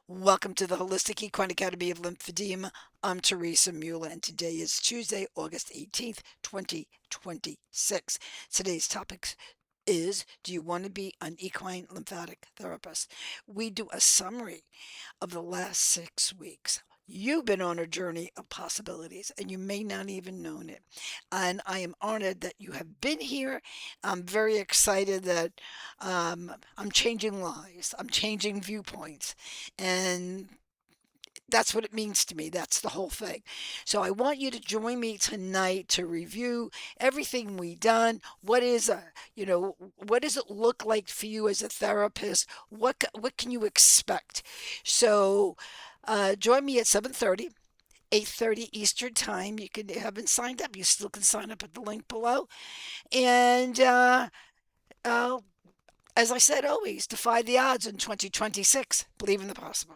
Welcome to the Holistic Equine Academy of Lymphedema. I'm Teresa Mueller, and today is Tuesday, August 18th, 2026. Today's topic is, do you want to be an equine lymphatic therapist? We do a summary of the last 6 weeks. You've been on a journey of possibilities and you may not even known it. And I am honored that you have been here. I'm very excited that I'm changing lives, I'm changing viewpoints, and that's what it means to me. That's the whole thing. So I want you to join me tonight to review everything we've done. What does it look like for you as a therapist? What can you expect? So join me at 7:30. 8:30 Eastern Time. You can haven't signed up. You still can sign up at the link below. And uh, as I said, always defy the odds in 2026. Believe in the possible.